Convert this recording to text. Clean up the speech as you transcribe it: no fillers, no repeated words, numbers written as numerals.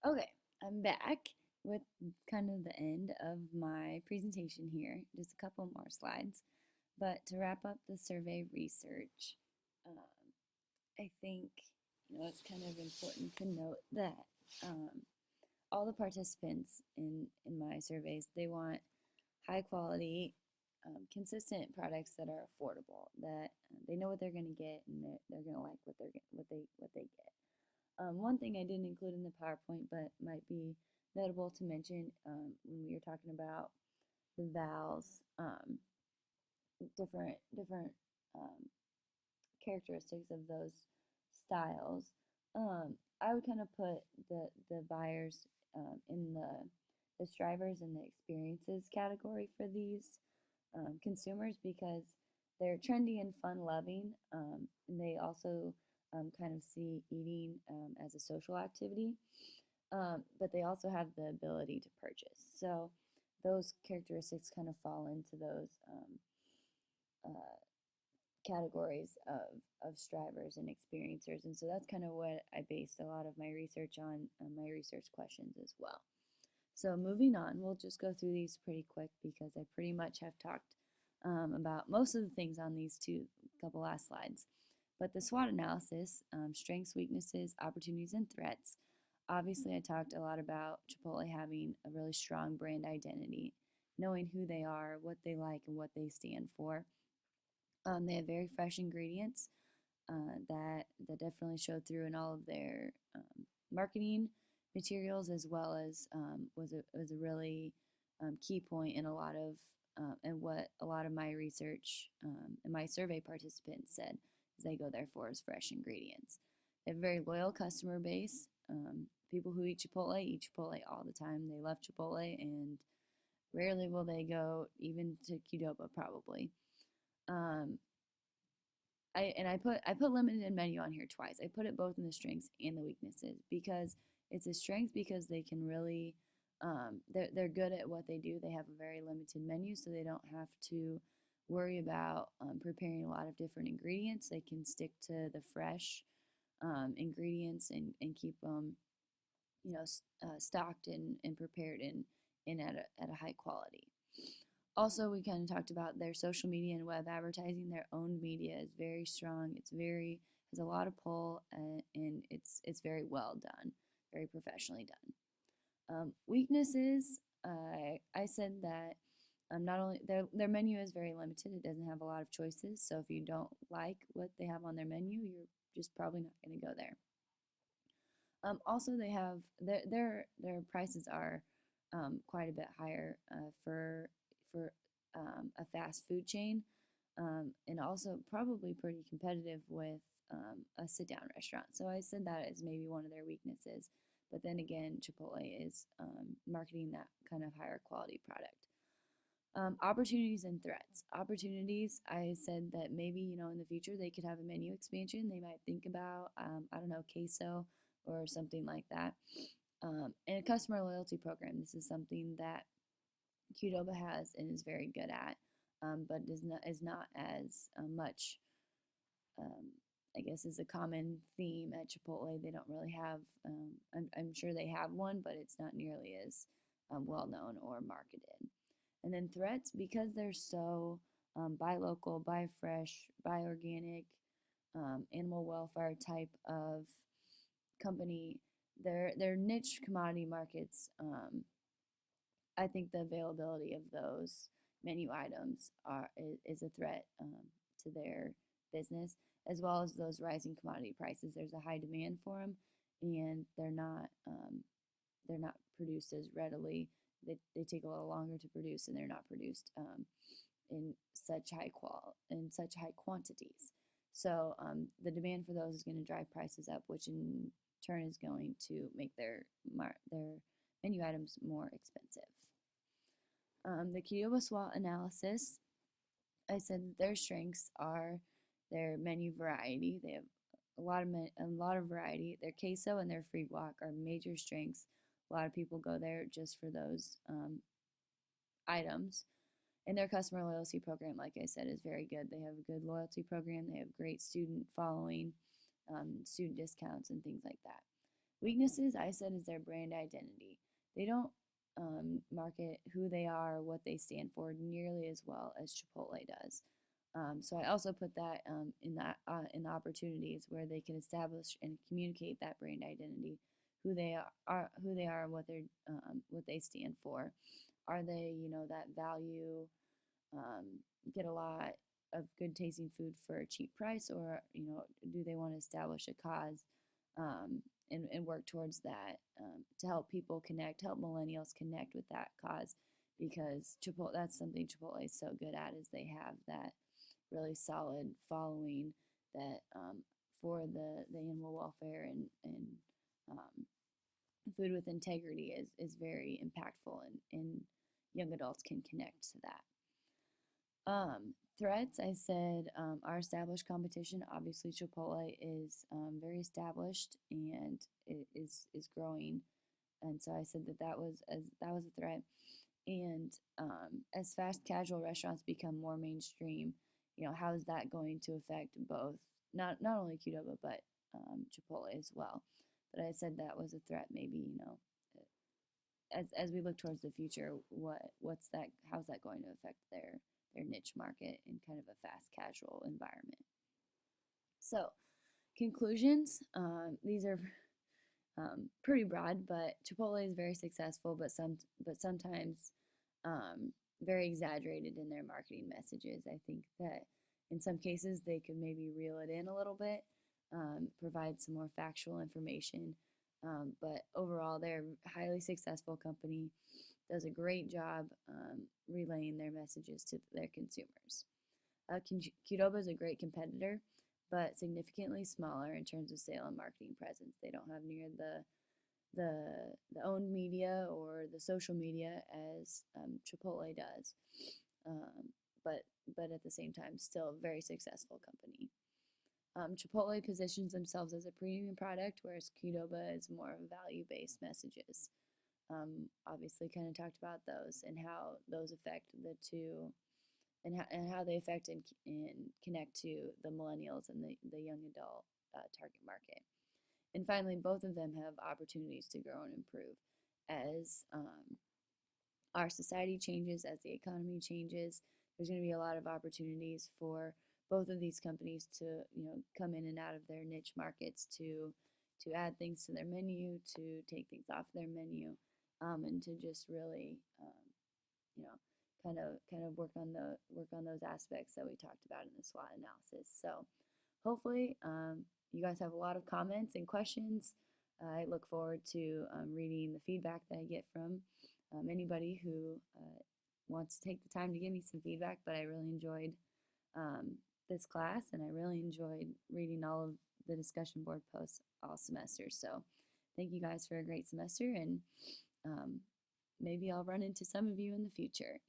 Okay, I'm back with kind of the end of my presentation here, just a couple more slides. But to wrap up the survey research, um, I think it's kind of important to note that um, all the participants in my surveys, they want high quality, consistent products that are affordable, that they know what they're going to get, and they're going to like what they get. One thing I didn't include in the PowerPoint, but might be notable to mention when we were talking about the vowels, different um, characteristics of those styles. I would kind of put the buyers in the strivers and the experiences category for these consumers because they're trendy and fun loving, and they also kind of see eating as a social activity, but they also have the ability to purchase. So those characteristics kind of fall into those uh, categories of strivers and experiencers. And so that's kind of what I based a lot of my research on, my research questions as well. So moving on, we'll just go through these pretty quick because I pretty much have talked about most of the things on these couple last slides. But the SWOT analysis, strengths, weaknesses, opportunities, and threats. Obviously, I talked a lot about Chipotle having a really strong brand identity, knowing who they are, what they like, and what they stand for. They have very fresh ingredients that definitely showed through in all of their marketing materials, as well as was a really key point in a lot of and what a lot of my research and my survey participants said is they go there for is fresh ingredients. They have a very loyal customer base. People who eat Chipotle all the time. They love Chipotle, and rarely will they go even to Qdoba probably. Um, I put limited menu on here twice. I put it both in the strengths and the weaknesses because it's a strength because they can really they're good at what they do. They have a very limited menu, so they don't have to worry about preparing a lot of different ingredients. They can stick to the fresh ingredients and keep them stocked and prepared and at a high quality. Also, we kind of talked about their social media and web advertising. Their own media is very strong. It's very has a lot of pull, and it's very well done, very professionally done. Weaknesses. I said that not only their menu is very limited. It doesn't have a lot of choices. So if you don't like what they have on their menu, you're just probably not going to go there. Also, they have their prices are quite a bit higher for a fast food chain, and also probably pretty competitive with a sit down restaurant. So I said that is maybe one of their weaknesses. But then again, Chipotle is marketing that kind of higher quality product. Opportunities and threats. Opportunities, I said that maybe, in the future they could have a menu expansion. They might think about, I don't know, queso or something like that. And a customer loyalty program. This is something that Qdoba has and is very good at, but is not as much, um, I guess, is a common theme at Chipotle. They don't really have, I'm sure they have one, but it's not nearly as well known or marketed. And then threats, because they're so buy local, buy fresh, buy organic, animal welfare type of company, their niche commodity markets. I think the availability of those menu items is a threat to their business, as well as those rising commodity prices. There's a high demand for them, and they're not produced as readily. They take a little longer to produce, and they're not produced in such high quantities. So the demand for those is going to drive prices up, which in turn is going to make their menu items more expensive. The Qdoba SWOT analysis, I said that their strengths are their menu variety. They have a lot of variety. Their queso and their free guac are major strengths. A lot of people go there just for those items. And their customer loyalty program, like I said, is very good. They have a good loyalty program. They have great student following, student discounts, and things like that. Weaknesses, I said, is their brand identity. They don't market who they are, what they stand for, nearly as well as Chipotle does. So I also put that in the opportunities where they can establish and communicate that brand identity, who they are, what they stand for. Are they, that value, get a lot of good tasting food for a cheap price, or do they want to establish a cause, and work towards that, to help people connect, help millennials connect with that cause, because that's something Chipotle is so good at, is they have that really solid following that, for the animal welfare, and um, food with integrity is very impactful, and young adults can connect to that. Threats, I said, our established competition. Obviously, Chipotle is very established and it is growing, and so I said that was a threat. And as fast casual restaurants become more mainstream, how is that going to affect both, not only Qdoba, but Chipotle as well? But I said that was a threat. Maybe, as we look towards the future, what's that? How's that going to affect their niche market in kind of a fast casual environment? So, conclusions. These are pretty broad, but Chipotle is very successful, but sometimes very exaggerated in their marketing messages. I think that in some cases they could maybe reel it in a little bit, provide some more factual information. But overall, they're a highly successful company, does a great job relaying their messages to their consumers. Qdoba is a great competitor, but significantly smaller in terms of sale and marketing presence. They don't have near the owned media or the social media as Chipotle does, but at the same time, still a very successful company. Chipotle positions themselves as a premium product, whereas Qdoba is more value-based messages. Obviously, kind of talked about those and how those affect the two, and how they affect and connect to the millennials and the young adult target market. And finally, both of them have opportunities to grow and improve as our society changes, as the economy changes. There's going to be a lot of opportunities for both of these companies to come in and out of their niche markets, to add things to their menu, to take things off their menu, and to just really you know kind of work on those aspects that we talked about in the SWOT analysis. So hopefully you guys have a lot of comments and questions. I look forward to reading the feedback that I get from anybody who wants to take the time to give me some feedback. But I really enjoyed this class, and I really enjoyed reading all of the discussion board posts all semester. So thank you guys for a great semester, and maybe I'll run into some of you in the future.